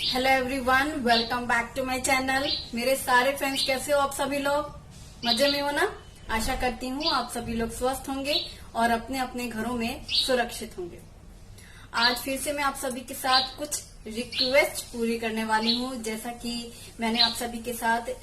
Hello everyone, welcome back to my channel. मेरे सारे friends कैसे हो आप सभी लोग? मजे में हो ना? आशा करती हूँ आप सभी लोग स्वस्थ होंगे और अपने अपने घरों में सुरक्षित होंगे। आज फिर से मैं आप सभी के साथ कुछ रिक्वेस्ट पूरी करने वाली हूँ। जैसा कि मैंने आप सभी के साथ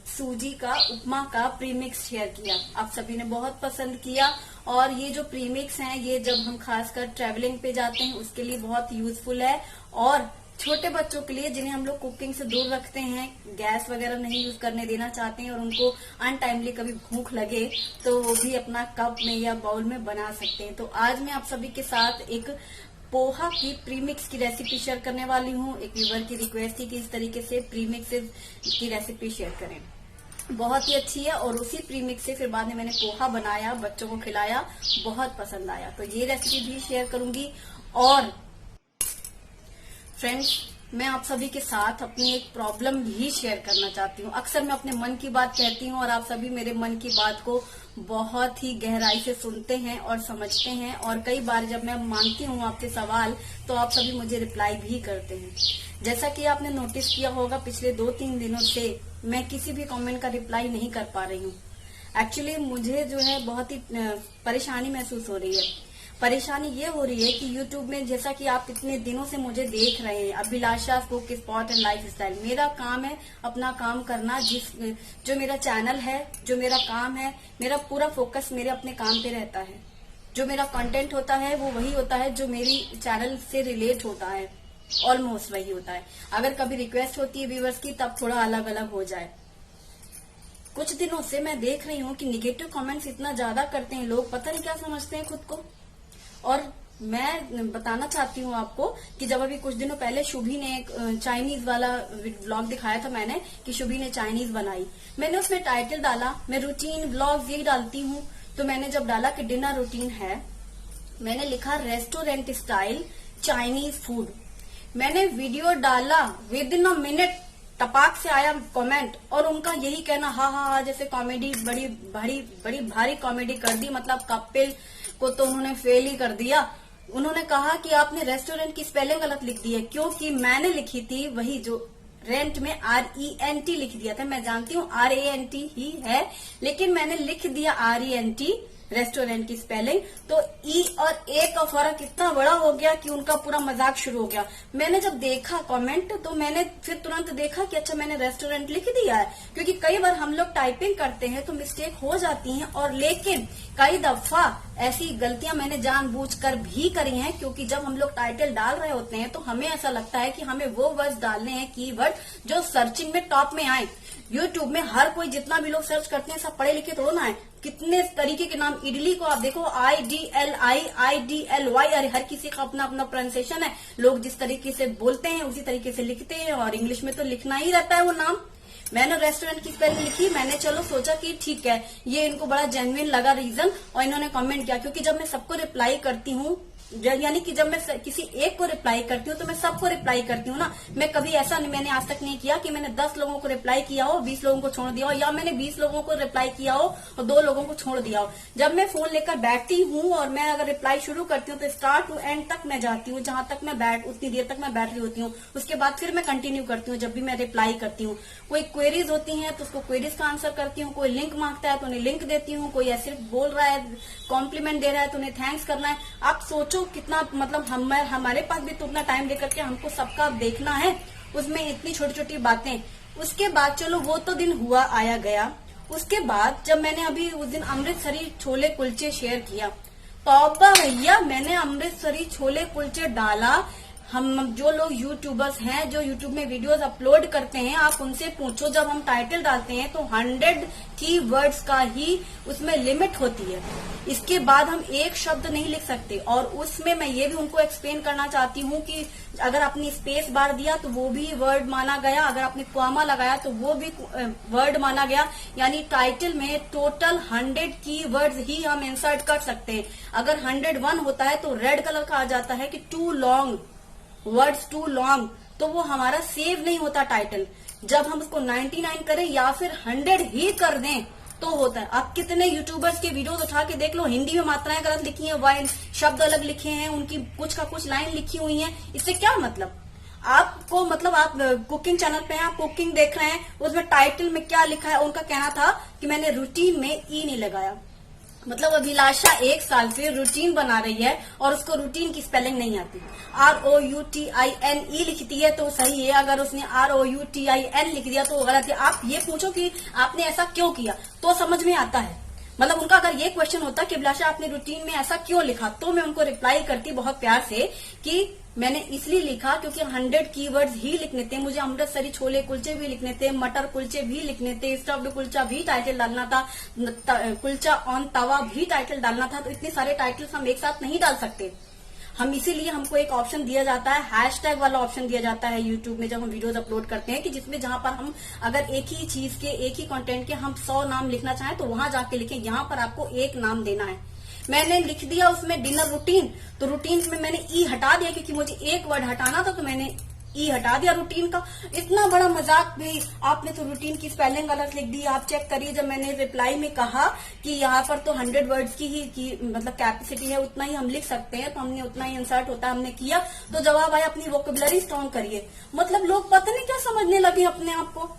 सूजी का उपमा का प्रीमिक्स शेयर किया, आप सभी ने बहुत पसंद किया। और ये जो प्रीमिक्स हैं ये जब हम खासकर ट्रेवलिंग पे जाते हैं उसके लिए बहुत यूजफुल है। और छोटे बच्चों के लिए जिन्हें हम लोग कुकिंग से दूर रखते हैं, गैस वगैरह नहीं यूज करने देना चाहते हैं और उनको अनटाइमली कभी भूख लगे तो वो भी अपना कप में या बाउल में बना सकते हैं। तो आज मैं आप सभी के साथ एक पोहा की प्रीमिक्स की रेसिपी शेयर करने वाली हूँ। एक व्यूअर की रिक्वेस्ट थी कि इस तरीके से प्रीमिक्स की रेसिपी शेयर करें, बहुत ही अच्छी है। और उसी प्रीमिक्स से फिर बाद में मैंने पोहा बनाया, बच्चों को खिलाया, बहुत पसंद आया। तो ये रेसिपी भी शेयर करूंगी। और फ्रेंड्स, मैं आप सभी के साथ अपनी एक प्रॉब्लम भी शेयर करना चाहती हूँ। अक्सर मैं अपने मन की बात कहती हूँ और आप सभी मेरे मन की बात को बहुत ही गहराई से सुनते हैं और समझते हैं। और कई बार जब मैं मांगती हूँ आपसे सवाल तो आप सभी मुझे रिप्लाई भी करते हैं। जैसा कि आपने नोटिस किया होगा, पिछले 2-3 दिनों से मैं किसी भी कमेंट का रिप्लाई नहीं कर पा रही हूँ। एक्चुअली मुझे जो है बहुत ही परेशानी महसूस हो रही है। परेशानी ये हो रही है कि YouTube में, जैसा कि आप इतने दिनों से मुझे देख रहे हैं, Abhilasha cook spot and life style, मेरा काम है अपना काम करना। जो मेरा चैनल है, जो मेरा काम है, मेरा पूरा फोकस मेरे अपने काम पे रहता है। जो मेरा कंटेंट होता है वो वही होता है जो मेरी चैनल से रिलेट होता है, ऑलमोस्ट वही होता है। अगर कभी रिक्वेस्ट होती है व्यूअर्स की तब थोड़ा अलग अलग हो जाए। कुछ दिनों से मैं देख रही हूँ कि निगेटिव कमेंट्स इतना ज्यादा करते हैं लोग, पता नहीं क्या समझते हैं खुद को। और मैं बताना चाहती हूँ आपको कि जब अभी कुछ दिनों पहले शुभी ने एक चाइनीज वाला व्लॉग दिखाया था मैंने, कि शुभी ने चाइनीज बनाई। मैंने उसमें टाइटल डाला, मैं रूटीन व्लॉग यही डालती हूँ। तो मैंने जब डाला कि डिनर रूटीन है, मैंने लिखा रेस्टोरेंट स्टाइल चाइनीज फूड। मैंने वीडियो डाला, विद इन अ मिनट टपाक से आया कमेंट और उनका यही कहना, हाँ हाँ हाँ, जैसे कॉमेडी बड़ी भारी कॉमेडी कर दी। मतलब कपिल को तो उन्होंने फेल ही कर दिया। उन्होंने कहा कि आपने रेस्टोरेंट की स्पेलिंग गलत लिख दी है, क्योंकि मैंने लिखी थी वही जो रेंट में RENT लिख दिया था। मैं जानती हूँ RANT ही है, लेकिन मैंने लिख दिया RENT रेस्टोरेंट की स्पेलिंग। तो ई और ए का फर्क इतना बड़ा हो गया कि उनका पूरा मजाक शुरू हो गया। मैंने जब देखा कमेंट तो मैंने फिर तुरंत देखा कि अच्छा मैंने रेस्टोरेंट लिख दिया है, क्योंकि कई बार हम लोग टाइपिंग करते हैं तो मिस्टेक हो जाती है। और लेकिन कई दफा ऐसी गलतियां मैंने जानबूझकर भी करी हैं, क्योंकि जब हम लोग टाइटल डाल रहे होते हैं तो हमें ऐसा लगता है कि हमें वो वर्ड डालने हैं, कीवर्ड जो सर्चिंग में टॉप में आए। यूट्यूब में हर कोई, जितना भी लोग सर्च करते हैं, सब पढ़े लिखे थोड़ा ना है। कितने तरीके के नाम, इडली को आप देखो IDLI IDLY, अरे हर किसी का अपना अपना प्रोनाउंसिएशन है। लोग जिस तरीके से बोलते हैं उसी तरीके से लिखते हैं, और इंग्लिश में तो लिखना ही रहता है वो नाम। मैंने रेस्टोरेंट की स्पेलिंग लिखी, मैंने चलो सोचा कि ठीक है, ये इनको बड़ा जेन्युइन लगा रीजन, और इन्होंने कमेंट किया। क्योंकि जब मैं सबको रिप्लाई करती हूँ, यानी कि जब मैं किसी एक को रिप्लाई करती हूँ तो मैं सबको रिप्लाई करती हूँ ना। मैं कभी ऐसा नहीं, मैंने आज तक नहीं किया कि मैंने 10 लोगों को रिप्लाई किया हो, 20 लोगों को छोड़ दिया हो, या मैंने 20 लोगों को रिप्लाई किया हो और 2 लोगों को छोड़ दिया हो। जब मैं फोन लेकर बैठती हूँ और मैं अगर रिप्लाई शुरू करती हूँ तो स्टार्ट टू एंड तक मैं जाती हूँ, जहां तक मैं उतनी देर तक मैं बैठ रही होती हूँ। उसके बाद फिर मैं कंटिन्यू करती हूँ जब भी मैं रिप्लाई करती हूँ। कोई क्वेरीज होती है तो उसको क्वेरीज का आंसर करती हूँ, कोई लिंक मांगता है तो उन्हें लिंक देती हूँ, कोई ऐसे बोल रहा है, कॉम्प्लीमेंट दे रहा है तो उन्हें थैंक्स करना है। आप सोचो कितना, मतलब हमारे पास भी तो उतना टाइम लेकर के हमको सबका देखना है, उसमें इतनी छोटी छोटी बातें। उसके बाद चलो वो तो दिन हुआ आया गया। उसके बाद जब मैंने अभी उस दिन अमृतसरी छोले कुलचे शेयर किया, तौबा भैया, मैंने अमृतसरी छोले कुलचे डाला। हम जो लोग यूट्यूबर्स हैं, जो यूट्यूब में वीडियोस अपलोड करते हैं, आप उनसे पूछो, जब हम टाइटल डालते हैं तो 100 कीवर्ड्स का ही उसमें लिमिट होती है। इसके बाद हम एक शब्द नहीं लिख सकते। और उसमें मैं ये भी उनको एक्सप्लेन करना चाहती हूँ कि अगर आपने स्पेस बार दिया तो वो भी वर्ड माना गया, अगर आपने कॉमा लगाया तो वो भी वर्ड माना गया। यानी टाइटल में टोटल 100 कीवर्ड्स ही हम इंसर्ट कर सकते हैं। अगर 101 होता है तो रेड कलर का आ जाता है कि too long words, too long, तो वो हमारा सेव नहीं होता टाइटल। जब हम उसको 99 करें या फिर 100 ही कर दें तो होता है। आप कितने यूट्यूबर्स के वीडियोस उठा के देख लो, हिंदी में मात्राएं गलत लिखी हैं, वाइन शब्द अलग लिखे हैं, उनकी कुछ का कुछ लाइन लिखी हुई है। इससे क्या मतलब? आपको मतलब आप कुकिंग चैनल पे हैं, आप कुकिंग देख रहे हैं, उसमें टाइटल में क्या लिखा है, उनका कहना था कि मैंने रूटीन में ई नहीं लगाया। मतलब अभिलाषा 1 साल से रूटीन बना रही है और उसको रूटीन की स्पेलिंग नहीं आती। ROUTINE लिखती है तो सही है, अगर उसने ROUTIN लिख दिया तो गलत है। आप ये पूछो कि आपने ऐसा क्यों किया तो समझ में आता है। मतलब उनका अगर ये क्वेश्चन होता कि अभिलाषा आपने रूटीन में ऐसा क्यों लिखा, तो मैं उनको रिप्लाई करती बहुत प्यार से कि मैंने इसलिए लिखा क्योंकि 100 कीवर्ड्स ही लिखने थे, मुझे अमृतसरी छोले कुलचे भी लिखने थे, मटर कुलचे भी लिखने थे, स्टफ्ड कुलचा भी टाइटल डालना था, कुलचा ऑन तवा भी टाइटल डालना था। तो इतने सारे टाइटल्स हम एक साथ नहीं डाल सकते। हम इसीलिए हमको एक ऑप्शन दिया जाता है, हैशटैग वाला ऑप्शन दिया जाता है यूट्यूब में जब हम वीडियोस अपलोड करते हैं, कि जिसमें जहां पर हम अगर एक ही चीज के, एक ही कंटेंट के हम 100 नाम लिखना चाहें तो वहां जाके लिखें। यहाँ पर आपको एक नाम देना है। मैंने लिख दिया उसमें डिनर रूटीन, तो रूटीन में मैंने ई हटा दिया क्योंकि मुझे एक वर्ड हटाना था, तो मैंने ई हटा दिया रूटीन का। इतना बड़ा मजाक भी, आपने तो रूटीन की स्पेलिंग गलत लिख दी। आप चेक करिए, जब मैंने रिप्लाई में कहा कि यहाँ पर तो 100 वर्ड्स की मतलब कैपेसिटी है, उतना ही हम लिख सकते हैं, तो हमने उतना ही इंसर्ट होता है, हमने किया तो जवाब आया अपनी वोकेबुलरी स्ट्रॉन्ग करिए। मतलब लोग पता नहीं क्या समझने लगे अपने आप को।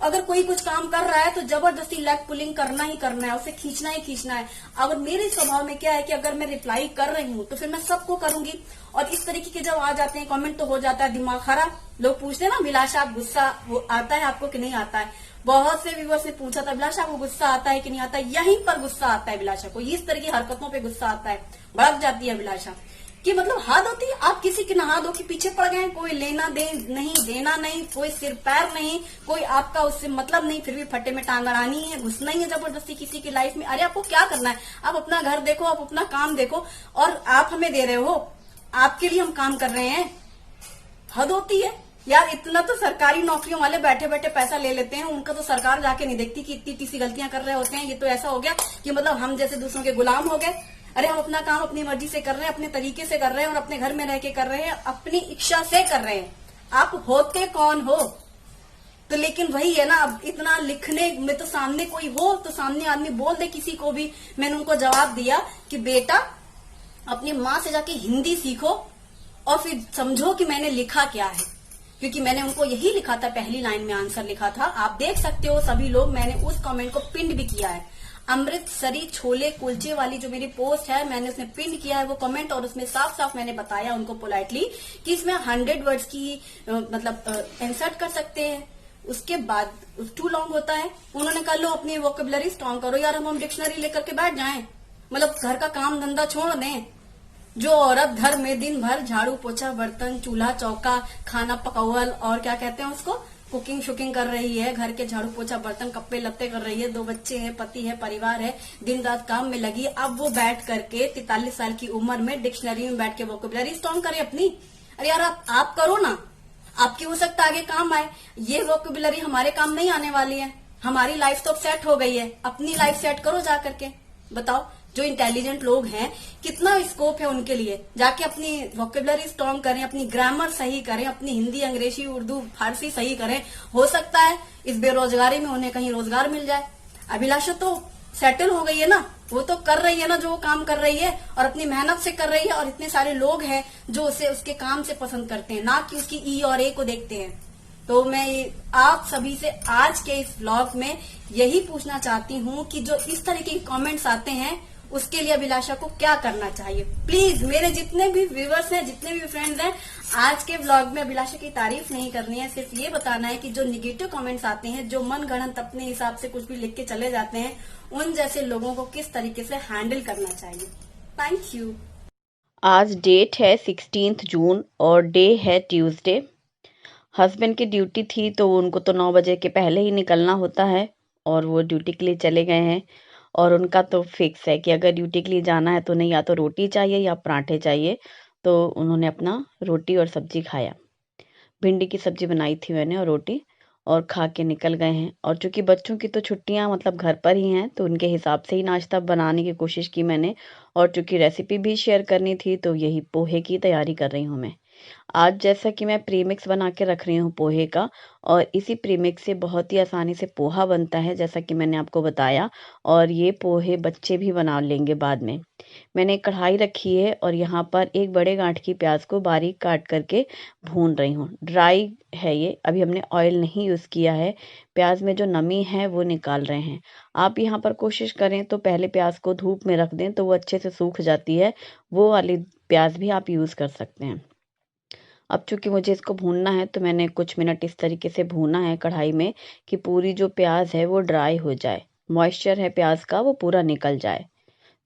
अगर कोई कुछ काम कर रहा है तो जबरदस्ती लेग पुलिंग करना ही करना है, उसे खींचना ही खींचना है। अगर मेरे स्वभाव में क्या है कि अगर मैं रिप्लाई कर रही हूँ तो फिर मैं सबको करूंगी। और इस तरीके के जब आ जाते हैं कमेंट तो हो जाता है दिमाग खराब। लोग पूछते हैं ना, अभिलाषा आप गुस्सा आता है आपको कि नहीं आता है। बहुत से व्यूअर्स ने पूछा था, अभिलाषा आपको गुस्सा आता है कि नहीं आता है। यहीं पर गुस्सा आता है अभिलाषा को, इस तरह की हरकतों पे गुस्सा आता है, भड़क जाती है अभिलाषा कि मतलब हद होती है। आप किसी की नहा दो कि पीछे पड़ गए, कोई लेना दे नहीं, देना नहीं, कोई सिर पैर नहीं, कोई आपका उससे मतलब नहीं, फिर भी फट्टे में टांग अड़ानी है, घुसना ही है जबरदस्ती किसी की लाइफ में। अरे आपको क्या करना है, आप अपना घर देखो, आप अपना काम देखो, और आप हमें दे रहे हो, आपके लिए हम काम कर रहे हैं। हद होती है यार। इतना तो सरकारी नौकरियों वाले बैठे बैठे पैसा ले लेते हैं, उनका तो सरकार जाके नहीं देखती कि इतनी सी गलतियां कर रहे होते हैं। ये तो ऐसा हो गया कि मतलब हम जैसे दूसरों के गुलाम हो गए। अरे हम अपना काम अपनी मर्जी से कर रहे हैं, अपने तरीके से कर रहे हैं, और अपने घर में रह के कर रहे हैं, अपनी इच्छा से कर रहे हैं। आप होते कौन हो? तो लेकिन वही है ना, अब इतना लिखने में तो सामने कोई हो तो सामने आदमी बोल दे किसी को भी। मैंने उनको जवाब दिया कि बेटा अपनी माँ से जाके हिंदी सीखो और फिर समझो कि मैंने लिखा क्या है। क्योंकि मैंने उनको यही लिखा था, पहली लाइन में आंसर लिखा था, आप देख सकते हो सभी लोग। मैंने उस कमेंट को पिन भी किया है। अमृतसरी छोले कुलचे वाली जो मेरी पोस्ट है, मैंने उसमें पिन किया है वो कमेंट, और उसमें साफ साफ मैंने बताया उनको पोलाइटली कि इसमें 100 वर्ड्स की मतलब इंसर्ट कर सकते हैं। उसके बाद टू लॉन्ग होता है। उन्होंने कहा लो अपनी वोकेबुलरी स्ट्रॉन्ग करो। यार हम डिक्शनरी लेकर के बैठ जाएं, मतलब घर का काम धंधा छोड़ दें। जो औरत घर में दिन भर झाड़ू पोछा बर्तन चूल्हा चौका खाना पकावल और क्या कहते हैं उसको, कुकिंग शुकिंग कर रही है, घर के झाड़ू पोछा बर्तन कपड़े लत्ते कर रही है, 2 बच्चे हैं, पति है, परिवार है, दिन रात काम में लगी, अब वो बैठ करके 43 साल की उम्र में डिक्शनरी में बैठ के वोकेबुलरी स्ट्रॉन्ग करे अपनी। अरे यार आप करो ना, आपकी हो सकता है आगे काम आए। ये वोकेबुलरी हमारे काम नहीं आने वाली है। हमारी लाइफ तो सेट हो गई है, अपनी लाइफ सेट करो जा करके। बताओ जो इंटेलिजेंट लोग हैं कितना स्कोप है उनके लिए, जाके अपनी वोकेबुलरी स्ट्रॉन्ग करें, अपनी ग्रामर सही करें, अपनी हिंदी अंग्रेजी उर्दू फारसी सही करें। हो सकता है इस बेरोजगारी में उन्हें कहीं रोजगार मिल जाए। अभिलाषा तो सेटल हो गई है ना, वो तो कर रही है ना जो वो काम कर रही है, और अपनी मेहनत से कर रही है, और इतने सारे लोग हैं जो उसे उसके काम से पसंद करते हैं, ना कि उसकी ई और ए को देखते हैं। तो मैं आप सभी से आज के इस व्लॉग में यही पूछना चाहती हूँ कि जो इस तरह के कमेंट्स आते हैं उसके लिए अभिलाषा को क्या करना चाहिए। प्लीज मेरे जितने भी व्यूअर्स हैं, जितने भी फ्रेंड्स हैं, आज के व्लॉग में अभिलाषा की तारीफ नहीं करनी है, सिर्फ ये बताना है कि जो निगेटिव कमेंट्स आते हैं, जो मन गढ़ंत अपने हिसाब से कुछ भी लिख के चले जाते हैं, उन जैसे लोगों को किस तरीके से हैंडल करना चाहिए। Thank you. आज डेट है 16 जून और डे है ट्यूसडे। हस्बैंड की ड्यूटी थी तो उनको तो 9 बजे के पहले ही निकलना होता है और वो ड्यूटी के लिए चले गए हैं। और उनका तो फिक्स है कि अगर ड्यूटी के लिए जाना है तो नहीं या तो रोटी चाहिए या पराठे चाहिए। तो उन्होंने अपना रोटी और सब्जी खाया। भिंडी की सब्जी बनाई थी मैंने और रोटी, और खा के निकल गए हैं। और चूंकि बच्चों की तो छुट्टियां मतलब घर पर ही हैं तो उनके हिसाब से ही नाश्ता बनाने की कोशिश की मैंने। और चूंकि रेसिपी भी शेयर करनी थी तो यही पोहे की तैयारी कर रही हूँ मैं। आज जैसा कि मैं प्रीमिक्स बना के रख रही हूँ पोहे का, और इसी प्रीमिक्स से बहुत ही आसानी से पोहा बनता है जैसा कि मैंने आपको बताया। और ये पोहे बच्चे भी बना लेंगे बाद में। मैंने एक कढ़ाई रखी है और यहाँ पर एक बड़े गांठ की प्याज को बारीक काट करके भून रही हूँ। ड्राई है ये, अभी हमने ऑयल नहीं यूज़ किया है। प्याज में जो नमी है वो निकाल रहे हैं। आप यहाँ पर कोशिश करें तो पहले प्याज को धूप में रख दें तो वो अच्छे से सूख जाती है। वो वाली प्याज भी आप यूज़ कर सकते हैं। अब चूंकि मुझे इसको भूनना है तो मैंने कुछ मिनट इस तरीके से भूना है कढ़ाई में कि पूरी जो प्याज है वो ड्राई हो जाए, मॉइस्चर है प्याज का वो पूरा निकल जाए।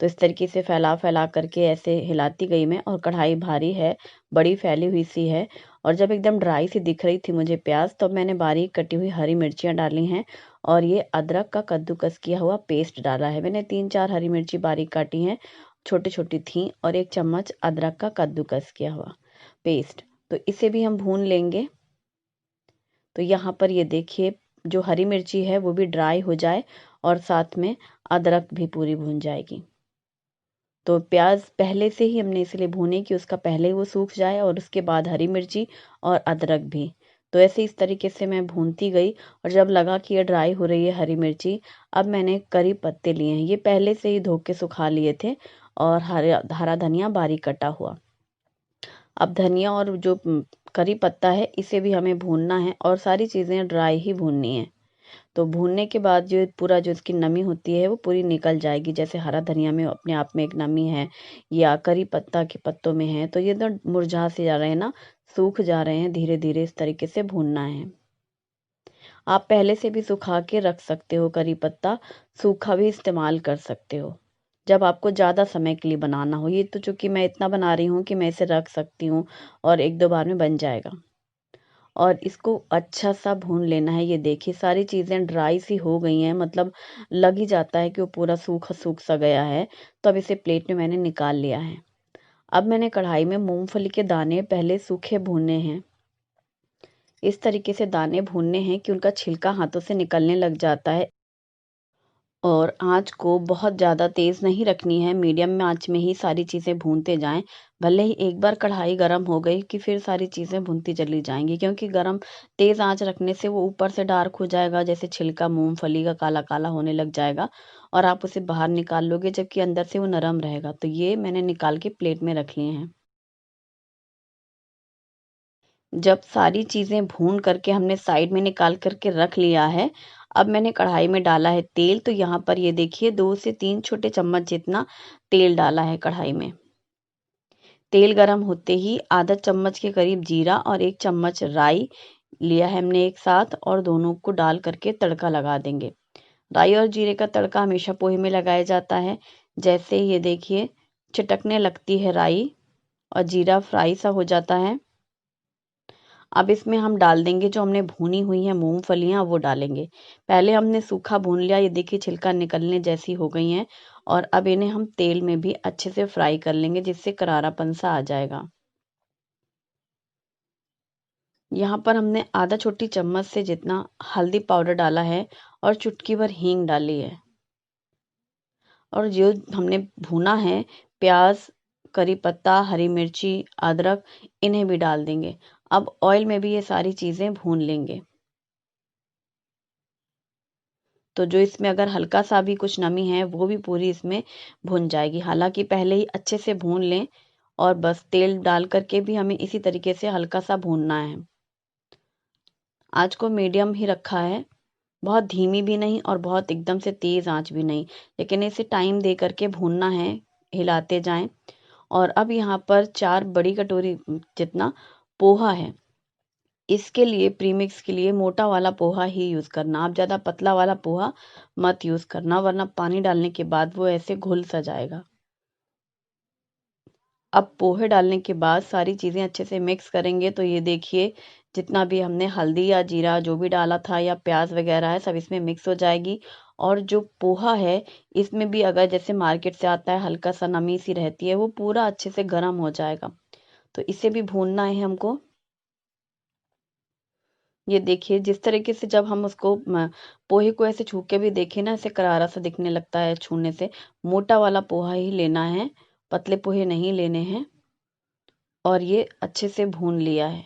तो इस तरीके से फैला फैला करके ऐसे हिलाती गई मैं, और कढ़ाई भारी है, बड़ी फैली हुई सी है। और जब एकदम ड्राई सी दिख रही थी मुझे प्याज, तब मैंने बारीक कटी हुई हरी मिर्चियाँ डाली हैं और ये अदरक का कद्दूकस किया हुआ पेस्ट डाला है। मैंने 3-4 हरी मिर्ची बारीक काटी हैं, छोटी छोटी थी, और 1 चम्मच अदरक का कद्दूकस किया हुआ पेस्ट। तो इसे भी हम भून लेंगे। तो यहाँ पर ये देखिए जो हरी मिर्ची है वो भी ड्राई हो जाए और साथ में अदरक भी पूरी भून जाएगी। तो प्याज पहले से ही हमने इसलिए भूने कि उसका पहले ही वो सूख जाए और उसके बाद हरी मिर्ची और अदरक भी। तो ऐसे इस तरीके से मैं भूनती गई, और जब लगा कि ये ड्राई हो रही है हरी मिर्ची, अब मैंने करी पत्ते लिए हैं। ये पहले से ही धो के सुखा लिए थे, और हरा धनिया बारीक कटा हुआ। अब धनिया और जो करी पत्ता है इसे भी हमें भूनना है, और सारी चीज़ें ड्राई ही भूननी है। तो भूनने के बाद जो पूरा जो इसकी नमी होती है वो पूरी निकल जाएगी। जैसे हरा धनिया में अपने आप में एक नमी है, या करी पत्ता के पत्तों में है, तो ये तो मुरझा से जा रहे हैं ना, सूख जा रहे हैं धीरे धीरे। इस तरीके से भूनना है। आप पहले से भी सुखा के रख सकते हो, करी पत्ता सूखा भी इस्तेमाल कर सकते हो जब आपको ज़्यादा समय के लिए बनाना हो। ये तो चूंकि मैं इतना बना रही हूँ कि मैं इसे रख सकती हूँ और 1-2 बार में बन जाएगा। और इसको अच्छा सा भून लेना है। ये देखिए सारी चीज़ें ड्राई सी हो गई हैं, मतलब लग ही जाता है कि वो पूरा सूखा सूख सा गया है। तो अब इसे प्लेट में मैंने निकाल लिया है। अब मैंने कढ़ाई में मूंगफली के दाने पहले सूखे भूने हैं। इस तरीके से दाने भूनने हैं कि उनका छिलका हाथों से निकलने लग जाता है। और आँच को बहुत ज़्यादा तेज़ नहीं रखनी है, मीडियम आँच में ही सारी चीज़ें भूनते जाएं। भले ही एक बार कढ़ाई गर्म हो गई कि फिर सारी चीज़ें भूनती चली जाएंगी, क्योंकि गरम तेज़ आँच रखने से वो ऊपर से डार्क हो जाएगा, जैसे छिलका मूंगफली का काला काला होने लग जाएगा, और आप उसे बाहर निकाल लोगे जबकि अंदर से वो नरम रहेगा। तो ये मैंने निकाल के प्लेट में रख लिए हैं। जब सारी चीज़ें भून करके हमने साइड में निकाल करके रख लिया है, अब मैंने कढ़ाई में डाला है तेल। तो यहाँ पर ये देखिए 2 से 3 छोटे चम्मच जितना तेल डाला है कढ़ाई में। तेल गरम होते ही आधा चम्मच के करीब जीरा और 1 चम्मच राई लिया है हमने एक साथ, और दोनों को डाल करके तड़का लगा देंगे। राई और जीरे का तड़का हमेशा पोहे में लगाया जाता है। जैसे ये देखिए चटकने लगती है राई और जीरा फ्राई सा हो जाता है, अब इसमें हम डाल देंगे जो हमने भुनी हुई है मूंगफलियां, वो डालेंगे। पहले हमने सूखा भून लिया, ये देखिए छिलका निकलने जैसी हो गई हैं, और अब इन्हें हम तेल में भी अच्छे से फ्राई कर लेंगे जिससे करारापन सा आ जाएगा। यहाँ पर हमने आधा छोटी चम्मच से जितना हल्दी पाउडर डाला है और चुटकी भर हींग डाली है। और जो हमने भुना है प्याज, करी पत्ता, हरी मिर्ची, अदरक, इन्हें भी डाल देंगे। अब ऑयल में भी ये सारी चीज़ें भून लेंगे। तो जो इसमें अगर हल्का सा भी कुछ नमी है वो भी पूरी इसमें भुन जाएगी। हालांकि पहले ही अच्छे से भून लें, और बस तेल डाल करके भी हमें इसी तरीके से हल्का सा भूनना है। आँच को मीडियम ही रखा है, बहुत धीमी भी नहीं और बहुत एकदम से तेज़ आँच भी नहीं, लेकिन इसे टाइम दे करके भूनना है, हिलाते जाएं। और अब यहाँ पर 4 बड़ी कटोरी जितना पोहा है। इसके लिए प्रीमिक्स के लिए मोटा वाला पोहा ही यूज़ करना, आप ज़्यादा पतला वाला पोहा मत यूज़ करना, वरना पानी डालने के बाद वो ऐसे घुल सा जाएगा। अब पोहे डालने के बाद सारी चीज़ें अच्छे से मिक्स करेंगे। तो ये देखिए जितना भी हमने हल्दी या जीरा जो भी डाला था या प्याज वगैरह है सब इसमें मिक्स हो जाएगी। और जो पोहा है इसमें भी अगर जैसे मार्केट से आता है हल्का सा नमी सी रहती है, वो पूरा अच्छे से गर्म हो जाएगा। तो इसे भी भूनना है हमको। ये देखिए जिस तरीके से जब हम उसको पोहे को ऐसे छू के भी देखें ना, ऐसे करारा सा दिखने लगता है छूने से। मोटा वाला पोहा ही लेना है, पतले पोहे नहीं लेने हैं। और ये अच्छे से भून लिया है।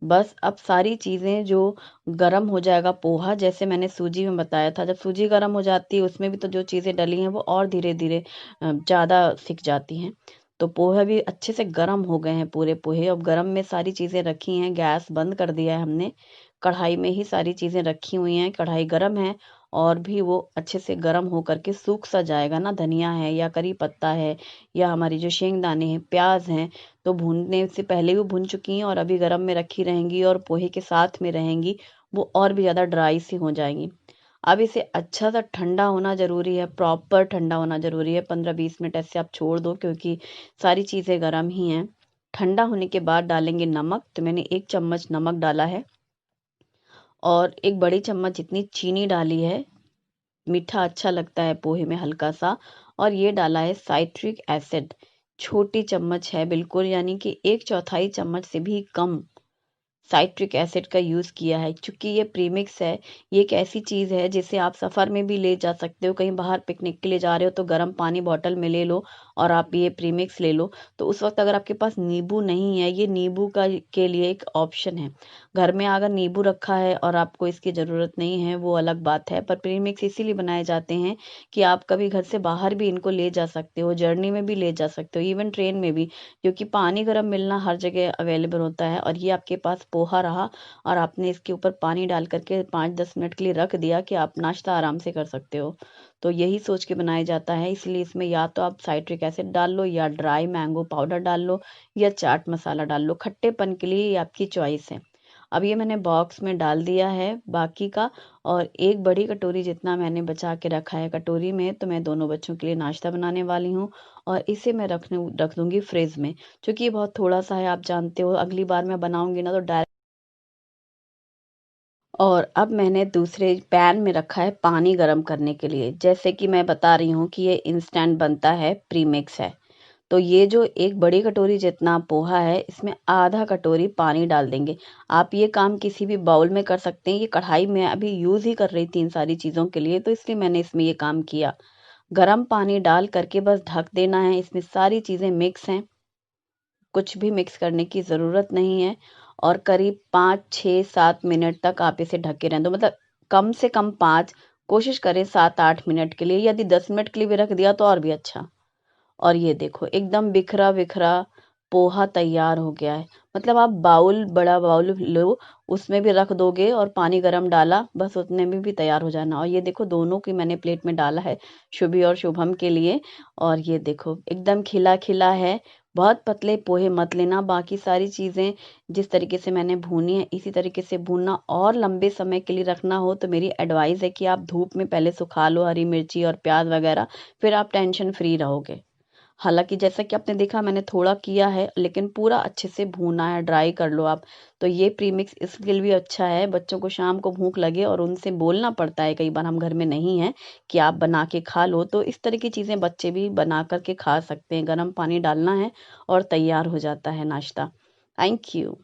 बस अब सारी चीज़ें जो गरम हो जाएगा पोहा, जैसे मैंने सूजी में बताया था, जब सूजी गरम हो जाती है उसमें भी तो जो चीज़ें डली हैं वो और धीरे धीरे ज़्यादा सिक जाती हैं। तो पोहा भी अच्छे से गरम हो गए हैं पूरे पोहे। अब गरम में सारी चीज़ें रखी हैं, गैस बंद कर दिया है हमने, कढ़ाई में ही सारी चीज़ें रखी हुई हैं, कढ़ाई गरम है और भी वो अच्छे से गरम हो करके सूख सा जाएगा ना। धनिया है या करी पत्ता है या हमारी जो शेंगदाने हैं, प्याज हैं, तो भूनने से पहले भी भून चुकी हैं और अभी गरम में रखी रहेंगी और पोहे के साथ में रहेंगी, वो और भी ज़्यादा ड्राई सी हो जाएंगी। अब इसे अच्छा सा ठंडा होना ज़रूरी है, प्रॉपर ठंडा होना ज़रूरी है। 15-20 मिनट ऐसे आप छोड़ दो क्योंकि सारी चीज़ें गरम ही हैं। ठंडा होने के बाद डालेंगे नमक, तो मैंने 1 चम्मच नमक डाला है और 1 बड़ी चम्मच जितनी चीनी डाली है। मीठा अच्छा लगता है पोहे में हल्का सा। और ये डाला है साइट्रिक एसिड, छोटी चम्मच है बिल्कुल, यानी कि 1/4 चम्मच से भी कम साइट्रिक एसिड का यूज़ किया है। चूंकि ये प्रीमिक्स है, ये एक ऐसी चीज़ है जिसे आप सफ़र में भी ले जा सकते हो, कहीं बाहर पिकनिक के लिए जा रहे हो तो गर्म पानी बॉटल में ले लो और आप ये प्रीमिक्स ले लो। तो उस वक्त अगर आपके पास नींबू नहीं है, ये नींबू का के लिए एक ऑप्शन है। घर में अगर नींबू रखा है और आपको इसकी ज़रूरत नहीं है वो अलग बात है, पर प्रीमिक्स इसीलिए बनाए जाते हैं कि आप कभी घर से बाहर भी इनको ले जा सकते हो, जर्नी में भी ले जा सकते हो, इवन ट्रेन में भी, क्योंकि पानी गर्म मिलना हर जगह अवेलेबल होता है। और ये आपके पास पोहा रहा और आपने इसके ऊपर पानी डाल करके 5-10 मिनट के लिए रख दिया कि आप नाश्ता आराम से कर सकते हो। तो यही सोच के बनाया जाता है, इसलिए इसमें या तो आप साइट्रिक एसिड डाल लो या ड्राई मैंगो पाउडर डाल लो या चाट मसाला डाल लो। खट्टेपन के लिए ये आपकी चॉइस है। अब ये मैंने बॉक्स में डाल दिया है बाकी का, और 1 बड़ी कटोरी जितना मैंने बचा के रखा है कटोरी में, तो मैं दोनों बच्चों के लिए नाश्ता बनाने वाली हूँ और इसे मैं रख दूंगी फ्रिज में, क्योंकि ये बहुत थोड़ा सा है, आप जानते हो अगली बार मैं बनाऊंगी ना तो डायरेक्ट। और अब मैंने दूसरे पैन में रखा है पानी गर्म करने के लिए। जैसे कि मैं बता रही हूँ कि ये इंस्टेंट बनता है, प्रीमिक्स है। तो ये जो 1 बड़ी कटोरी जितना पोहा है, इसमें आधा कटोरी पानी डाल देंगे। आप ये काम किसी भी बाउल में कर सकते हैं, ये कढ़ाई में अभी यूज़ ही कर रही थी इन सारी चीज़ों के लिए, तो इसलिए मैंने इसमें ये काम किया। गरम पानी डाल करके बस ढक देना है। इसमें सारी चीज़ें मिक्स हैं, कुछ भी मिक्स करने की ज़रूरत नहीं है। और करीब 5-6-7 मिनट तक आप इसे ढके रहने दो, मतलब कम से कम 5, कोशिश करें 7-8 मिनट के लिए। यदि 10 मिनट के लिए भी रख दिया तो और भी अच्छा। और ये देखो एकदम बिखरा बिखरा पोहा तैयार हो गया है। मतलब आप बाउल, बड़ा बाउल लो, उसमें भी रख दोगे और पानी गरम डाला, बस उतने में भी तैयार हो जाना। और ये देखो दोनों की मैंने प्लेट में डाला है, शुभी और शुभम के लिए। और ये देखो एकदम खिला खिला है। बहुत पतले पोहे मत लेना, बाकी सारी चीज़ें जिस तरीके से मैंने भूनी है इसी तरीके से भूनना। और लंबे समय के लिए रखना हो तो मेरी एडवाइस है कि आप धूप में पहले सुखा लो हरी मिर्ची और प्याज वगैरह, फिर आप टेंशन फ्री रहोगे। हालांकि जैसा कि आपने देखा मैंने थोड़ा किया है, लेकिन पूरा अच्छे से भूना है, ड्राई कर लो आप। तो ये प्रीमिक्स इसके लिए भी अच्छा है, बच्चों को शाम को भूख लगे और उनसे बोलना पड़ता है, कई बार हम घर में नहीं हैं, कि आप बना के खा लो, तो इस तरह की चीज़ें बच्चे भी बना करके खा सकते हैं। गर्म पानी डालना है और तैयार हो जाता है नाश्ता। Thank you.